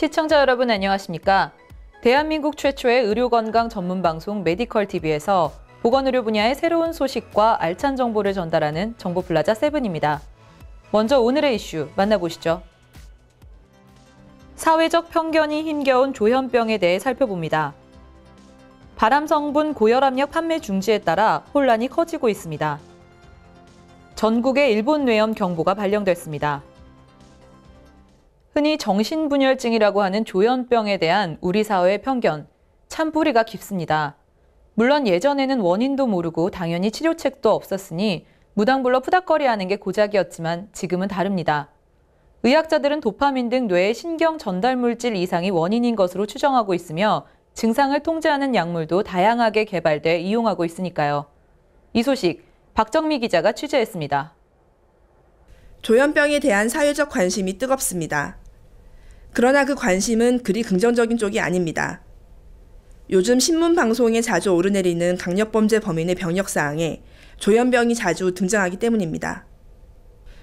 시청자 여러분 안녕하십니까? 대한민국 최초의 의료건강 전문 방송 메디컬TV에서 보건의료 분야의 새로운 소식과 알찬 정보를 전달하는 정보플라자 세븐입니다. 먼저 오늘의 이슈 만나보시죠. 사회적 편견이 힘겨운 조현병에 대해 살펴봅니다. 발암 성분 고혈압약 판매 중지에 따라 혼란이 커지고 있습니다. 전국에 일본 뇌염 경보가 발령됐습니다. 흔히 정신분열증이라고 하는 조현병에 대한 우리 사회의 편견, 참 뿌리가 깊습니다. 물론 예전에는 원인도 모르고 당연히 치료책도 없었으니 무당불러 푸닥거리하는 게 고작이었지만 지금은 다릅니다. 의학자들은 도파민 등 뇌의 신경 전달 물질 이상이 원인인 것으로 추정하고 있으며 증상을 통제하는 약물도 다양하게 개발돼 이용하고 있으니까요. 이 소식 박정미 기자가 취재했습니다. 조현병에 대한 사회적 관심이 뜨겁습니다. 그러나 그 관심은 그리 긍정적인 쪽이 아닙니다. 요즘 신문 방송에 자주 오르내리는 강력범죄 범인의 병력사항에 조현병이 자주 등장하기 때문입니다.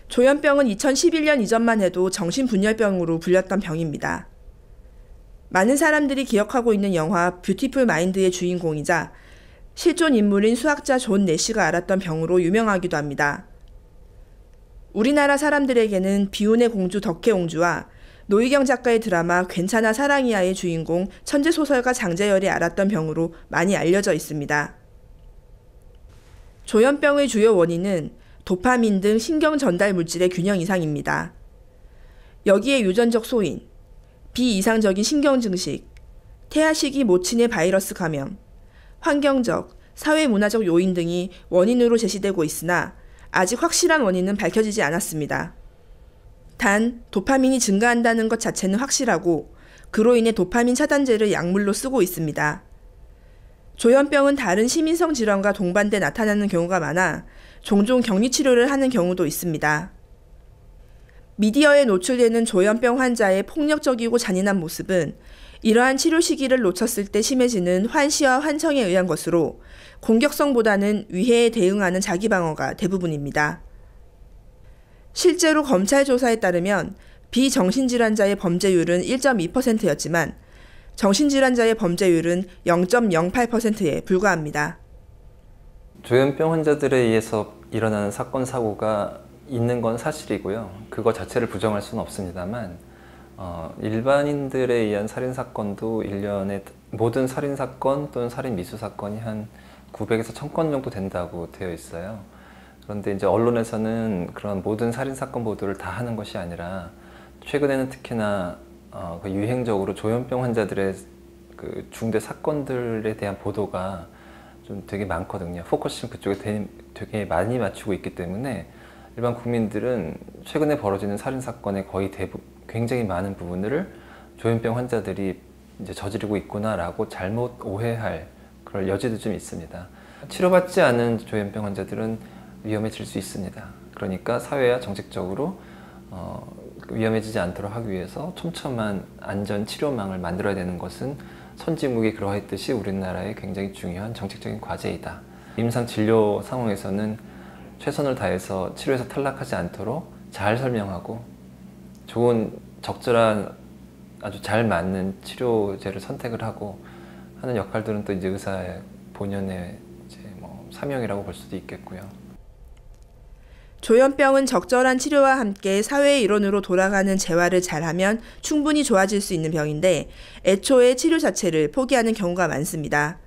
조현병은 2011년 이전만 해도 정신분열병으로 불렸던 병입니다. 많은 사람들이 기억하고 있는 영화 뷰티풀 마인드의 주인공이자 실존 인물인 수학자 존 내시가 앓았던 병으로 유명하기도 합니다. 우리나라 사람들에게는 비운의 공주 덕혜옹주와 노희경 작가의 드라마 괜찮아 사랑이야의 주인공 천재소설가 장재열이 앓았던 병으로 많이 알려져 있습니다. 조현병의 주요 원인은 도파민 등 신경 전달 물질의 균형 이상입니다. 여기에 유전적 소인, 비이상적인 신경 증식, 태아 시기 모친의 바이러스 감염, 환경적, 사회문화적 요인 등이 원인으로 제시되고 있으나 아직 확실한 원인은 밝혀지지 않았습니다. 단, 도파민이 증가한다는 것 자체는 확실하고 그로 인해 도파민 차단제를 약물로 쓰고 있습니다. 조현병은 다른 심인성 질환과 동반돼 나타나는 경우가 많아 종종 격리치료를 하는 경우도 있습니다. 미디어에 노출되는 조현병 환자의 폭력적이고 잔인한 모습은 이러한 치료 시기를 놓쳤을 때 심해지는 환시와 환청에 의한 것으로 공격성보다는 위해에 대응하는 자기방어가 대부분입니다. 실제로 검찰 조사에 따르면 비정신질환자의 범죄율은 1.2%였지만 정신질환자의 범죄율은 0.08%에 불과합니다. 조현병 환자들에 의해서 일어나는 사건, 사고가 있는 건 사실이고요. 그거 자체를 부정할 수는 없습니다만 일반인들에 의한 살인사건도 1년에 모든 살인사건 또는 살인 미수사건이 한 900에서 1000건 정도 된다고 되어 있어요. 그런데 이제 언론에서는 그런 모든 살인사건 보도를 다 하는 것이 아니라 최근에는 특히나 유행적으로 조현병 환자들의 그 중대 사건들에 대한 보도가 좀 되게 많거든요. 포커싱 그쪽에 되게 많이 맞추고 있기 때문에 일반 국민들은 최근에 벌어지는 살인사건의 거의 굉장히 많은 부분을 조현병 환자들이 이제 저지르고 있구나라고 잘못 오해할 그럴 여지도 좀 있습니다. 치료받지 않은 조현병 환자들은 위험해질 수 있습니다. 그러니까 사회와 정책적으로 위험해지지 않도록 하기 위해서 촘촘한 안전 치료망을 만들어야 되는 것은 선진국이 그러했듯이 우리나라의 굉장히 중요한 정책적인 과제이다. 임상 진료 상황에서는 최선을 다해서 치료에서 탈락하지 않도록 잘 설명하고 좋은 적절한 아주 잘 맞는 치료제를 선택을 하고 하는 역할들은 또 이제 의사의 본연의 이제 사명이라고 볼 수도 있겠고요. 조현병은 적절한 치료와 함께 사회의 일원으로 돌아가는 재활을 잘하면 충분히 좋아질 수 있는 병인데 애초에 치료 자체를 포기하는 경우가 많습니다.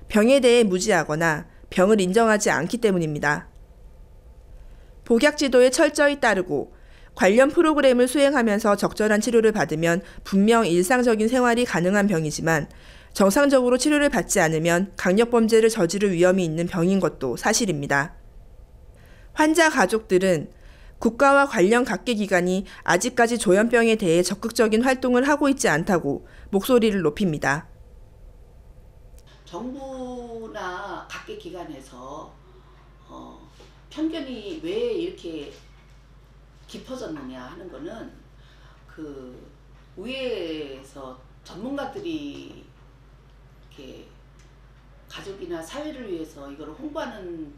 병에 대해 무지하거나 병을 인정하지 않기 때문입니다. 복약 지도에 철저히 따르고 관련 프로그램을 수행하면서 적절한 치료를 받으면 분명 일상적인 생활이 가능한 병이지만 정상적으로 치료를 받지 않으면 강력범죄를 저지를 위험이 있는 병인 것도 사실입니다. 환자 가족들은 국가와 관련 각계기관이 아직까지 조현병에 대해 적극적인 활동을 하고 있지 않다고 목소리를 높입니다. 정부나 각계기관에서 편견이 왜 이렇게 깊어졌느냐 하는 거는 그 위에서 전문가들이 이렇게 가족이나 사회를 위해서 이걸 홍보하는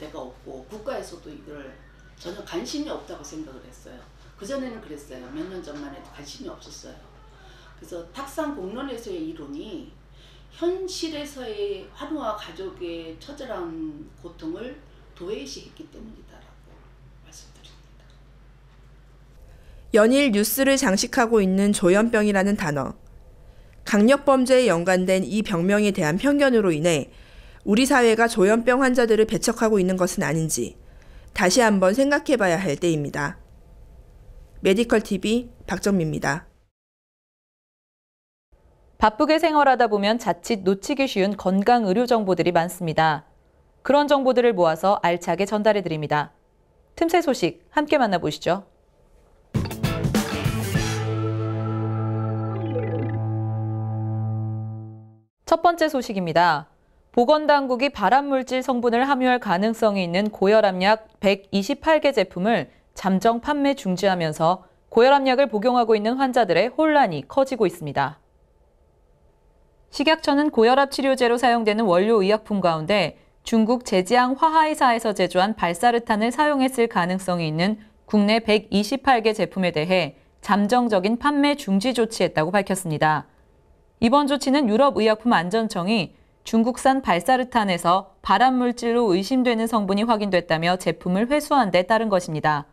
데가 없고 국가에서도 이걸 전혀 관심이 없다고 생각을 했어요. 그전에는 그랬어요. 몇 년 전만 해도 관심이 없었어요. 그래서 탁상 공론에서의 이론이 현실에서의 환우와 가족의 처절한 고통을 도외시했기 때문이다라고 말씀드립니다. 연일 뉴스를 장식하고 있는 조현병이라는 단어. 강력범죄에 연관된 이 병명에 대한 편견으로 인해 우리 사회가 조현병 환자들을 배척하고 있는 것은 아닌지 다시 한번 생각해 봐야 할 때입니다. 메디컬TV 박정미입니다. 바쁘게 생활하다 보면 자칫 놓치기 쉬운 건강 의료 정보들이 많습니다. 그런 정보들을 모아서 알차게 전달해 드립니다. 틈새 소식 함께 만나보시죠. 첫 번째 소식입니다. 보건당국이 발암물질 성분을 함유할 가능성이 있는 고혈압약 128개 제품을 잠정 판매 중지하면서 고혈압약을 복용하고 있는 환자들의 혼란이 커지고 있습니다. 식약처는 고혈압 치료제로 사용되는 원료 의약품 가운데 중국 제지앙 화하이사에서 제조한 발사르탄을 사용했을 가능성이 있는 국내 128개 제품에 대해 잠정적인 판매 중지 조치했다고 밝혔습니다. 이번 조치는 유럽의약품안전청이 중국산 발사르탄에서 발암물질로 의심되는 성분이 확인됐다며 제품을 회수한 데 따른 것입니다.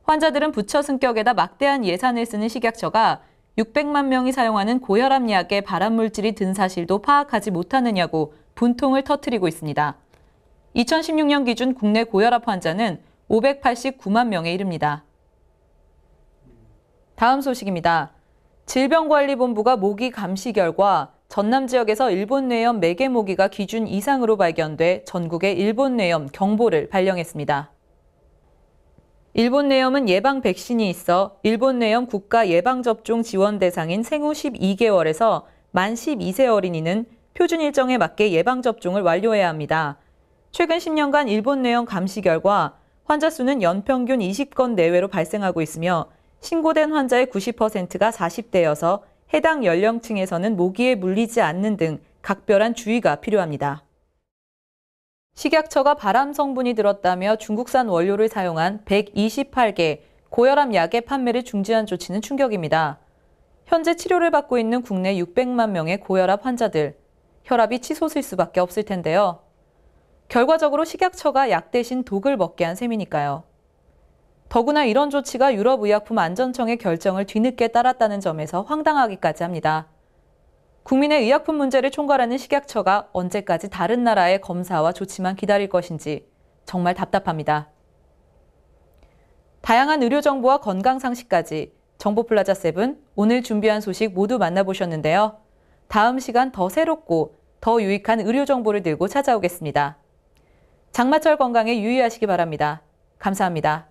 환자들은 부처 승격에다 막대한 예산을 쓰는 식약처가 600만 명이 사용하는 고혈압 약에 발암물질이 든 사실도 파악하지 못하느냐고 분통을 터뜨리고 있습니다. 2016년 기준 국내 고혈압 환자는 589만 명에 이릅니다. 다음 소식입니다. 질병관리본부가 모기 감시 결과 전남 지역에서 일본뇌염 매개 모기가 기준 이상으로 발견돼 전국에 일본뇌염 경보를 발령했습니다. 일본뇌염은 예방 백신이 있어 일본뇌염 국가 예방접종 지원 대상인 생후 12개월에서 만 12세 어린이는 표준 일정에 맞게 예방접종을 완료해야 합니다. 최근 10년간 일본뇌염 감시 결과 환자 수는 연평균 20건 내외로 발생하고 있으며 신고된 환자의 90%가 40대여서 해당 연령층에서는 모기에 물리지 않는 등 각별한 주의가 필요합니다. 식약처가 발암 성분이 들었다며 중국산 원료를 사용한 128개 고혈압 약의 판매를 중지한 조치는 충격입니다. 현재 치료를 받고 있는 국내 600만 명의 고혈압 환자들, 혈압이 치솟을 수밖에 없을 텐데요. 결과적으로 식약처가 약 대신 독을 먹게 한 셈이니까요. 더구나 이런 조치가 유럽의약품안전청의 결정을 뒤늦게 따랐다는 점에서 황당하기까지 합니다. 국민의 의약품 문제를 총괄하는 식약처가 언제까지 다른 나라의 검사와 조치만 기다릴 것인지 정말 답답합니다. 다양한 의료 정보와 건강 상식까지 정보플라자 7 오늘 준비한 소식 모두 만나보셨는데요. 다음 시간 더 새롭고 더 유익한 의료 정보를 들고 찾아오겠습니다. 장마철 건강에 유의하시기 바랍니다. 감사합니다.